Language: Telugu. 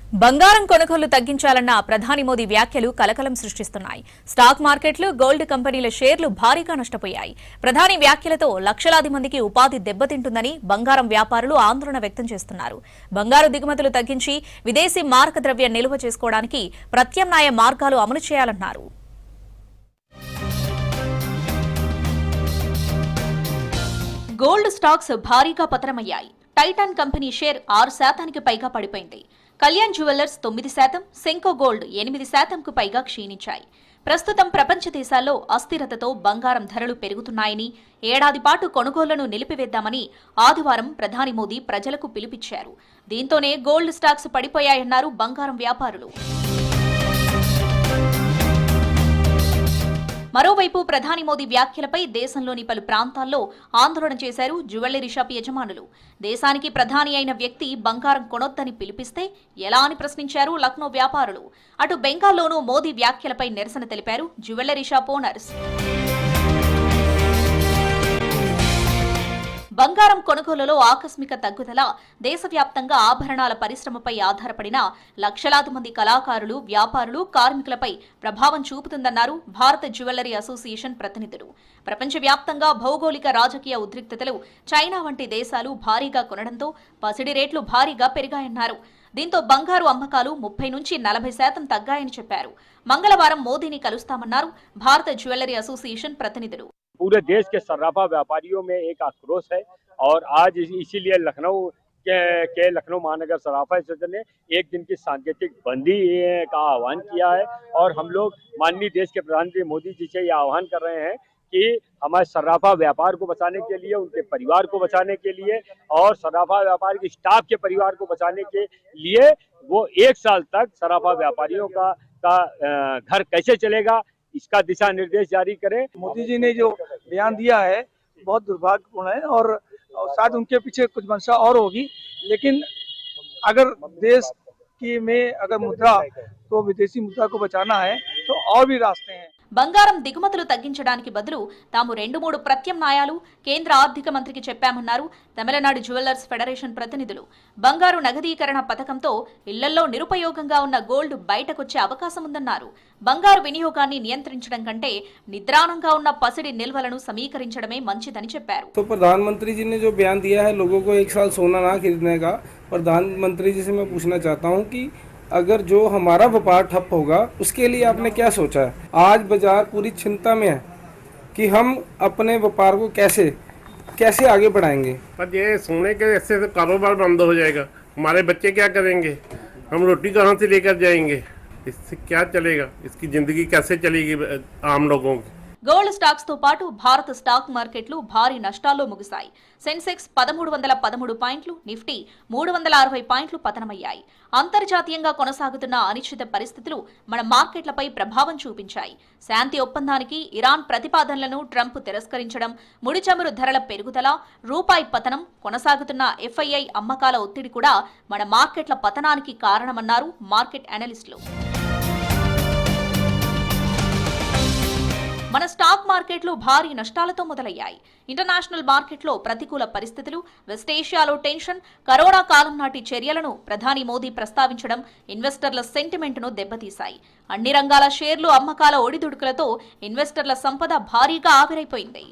బంగారం కొనుగోలు తగ్గించాలన్న ప్రధాని మోదీ వ్యాఖ్యలు కలకలం సృష్టిస్తున్నాయి. స్టాక్ మార్కెట్లు, గోల్డ్ కంపెనీల షేర్లు భారీగా నష్టపోయాయి. ప్రధాని వ్యాఖ్యలతో లక్షలాది మందికి ఉపాధి దెబ్బతింటుందని బంగారం వ్యాపారులు ఆందోళన వ్యక్తం చేస్తున్నారు. బంగారు దిగుమతులు తగ్గించి విదేశీ మారకద్రవ్య నిల్వ చేసుకోవడానికి ప్రత్యామ్నాయ మార్గాలు అమలు చేయాలన్నారు. గోల్డ్ స్టాక్స్ భారీగా పతనమయ్యాయి. టైటాన్ కంపెనీ షేర్ 6% పైగా పడిపోయింది. కళ్యాణ్ జ్యువెలర్స్ 9%, సెంకో గోల్డ్ 8%కు పైగా క్షీణించాయి. ప్రస్తుతం ప్రపంచ దేశాల్లో అస్థిరతతో బంగారం ధరలు పెరుగుతున్నాయని, ఏడాది పాటు కొనుగోళ్లను నిలిపివేద్దామని ఆదివారం ప్రధాని మోదీ ప్రజలకు పిలుపిచ్చారు. దీంతోనే గోల్డ్ స్టాక్స్ పడిపోయాయన్నారు బంగారం వ్యాపారులు. మరోవైపు ప్రధాని మోదీ వ్యాఖ్యలపై దేశంలోని పలు ప్రాంతాల్లో ఆందోళన చేశారు జ్యువెలరీ షాప్ యజమానులు. దేశానికి ప్రధాని అయిన వ్యక్తి బంగారం కొనొద్దని పిలిపిస్తే ఎలా అని ప్రశ్నించారు లక్నో వ్యాపారులు. అటు బెంగాల్లోనూ మోదీ వ్యాఖ్యలపై నిరసన తెలిపారు జ్యువెలరీ షాప్ ఓనర్స్. బంగారం కొనుగోలులో ఆకస్మిక తగ్గుదల దేశవ్యాప్తంగా ఆభరణాల పరిశ్రమపై ఆధారపడిన లక్షలాది మంది కళాకారులు, వ్యాపారులు, కార్మికులపై ప్రభావం చూపుతుందన్నారు భారత జ్యువెలరీ అసోసియేషన్ ప్రతినిధులు. ప్రపంచవ్యాప్తంగా భౌగోళిక, రాజకీయ ఉద్రిక్తతలు, చైనా వంటి దేశాలు భారీగా కొనడంతో పసిడి రేట్లు భారీగా పెరిగాయన్నారు. దీంతో బంగారు అమ్మకాలు 30 నుంచి 40% తగ్గాయని చెప్పారు. మంగళవారం మోదీని కలుస్తామన్నారు భారత జ్యువెలరీ అసోసియేషన్ ప్రతినిధులు. पूरे देश के सर्राफा व्यापारियों में एक आक्रोश है और आज इसीलिए लखनऊ के लखनऊ महानगर सर्राफा एसोसिएशन ने एक दिन की सांकेतिक बंदी का आह्वान किया है और हम लोग माननीय देश के प्रधानमंत्री मोदी जी से ये आह्वान कर रहे हैं कि हमारे सर्राफा व्यापार को बचाने के लिए, उनके परिवार को बचाने के लिए और सर्राफा व्यापार के स्टाफ के परिवार को बचाने के लिए वो 1 साल तक सर्राफा व्यापारियों का घर कैसे चलेगा, इसका दिशा निर्देश जारी करें। मोदी जी ने जो बयान दिया है बहुत दुर्भाग्यपूर्ण है और शायद उनके पीछे कुछ मंशा और होगी, लेकिन अगर देश की में अगर मुद्रा को, विदेशी मुद्रा को बचाना है तो और भी रास्ते हैं. బంగారం దిగుమతులు తగ్గించడానికి బదులు తాము 2-3 ప్రత్యామ్నాయాలు కేంద్ర ఆర్థిక మంత్రికి చెప్పామన్నారు తమిళనాడు జ్యువెలర్స్ ఫెడరేషన్ ప్రతినిధులు. బంగారు నగదీకరణ పథకంతో ఇళ్లలో నిరుపయోగంగా ఉన్న గోల్డ్ బయటకొచ్చే అవకాశం ఉందన్నారు. బంగారు వినియోగాన్ని నియంత్రించడం కంటే నిద్రాణంగా ఉన్న పసిడి నిల్వలను సమీకరించడమే మంచిదని చెప్పారు. तो प्रधानमंत्री जी ने जो बयान दिया है लोगों को 1 साल सोना ना खरीदने का, प्रधानमंत्री जी से मैं पूछना चाहता हूँ कि अगर जो हमारा व्यापार ठप होगा उसके लिए आपने क्या सोचा है? आज बाजार पूरी चिंता में है कि हम अपने व्यापार को कैसे आगे बढ़ाएंगे। पर ये सोने के ऐसे तो कारोबार बंद हो जाएगा, हमारे बच्चे क्या करेंगे, हम रोटी कहाँ से लेकर जाएंगे, इससे क्या चलेगा, इसकी ज़िंदगी कैसे चलेगी आम लोगों की। గోల్డ్ స్టాక్స్ తో పాటు భారత స్టాక్ మార్కెట్లు భారీ నష్టాల్లో ముగిశాయి. సెన్సెక్స్ 1313 పాయింట్లు, నిఫ్టీ 360 పాయింట్లు పతనమయ్యాయి. అంతర్జాతీయంగా కొనసాగుతున్న అనిశ్చిత పరిస్థితులు మన మార్కెట్లపై ప్రభావం చూపించాయి. శాంతి ఒప్పందానికి ఇరాన్ ప్రతిపాదనలను ట్రంప్ తిరస్కరించడం, ముడి చమురు ధరల పెరుగుదల, రూపాయి పతనం, కొనసాగుతున్న ఎఫ్ఐఐ అమ్మకాల ఒత్తిడి కూడా మన మార్కెట్ల పతనానికి కారణమన్నారు మార్కెట్ అనలిస్టులు. మన స్టాక్ మార్కెట్లు భారీ నష్టాలతో మొదలయ్యాయి. ఇంటర్నేషనల్ మార్కెట్లో ప్రతికూల పరిస్థితులు, వెస్ట్ ఏషియాలో టెన్షన్, కరోనా కాలం నాటి చర్యలను ప్రధాని మోదీ ప్రస్తావించడం ఇన్వెస్టర్ల సెంటిమెంట్ను దెబ్బతీశాయి. అన్ని రంగాల షేర్లు అమ్మకాల ఒడిదుడుకులతో ఇన్వెస్టర్ల సంపద భారీగా ఆవిరైపోయింది.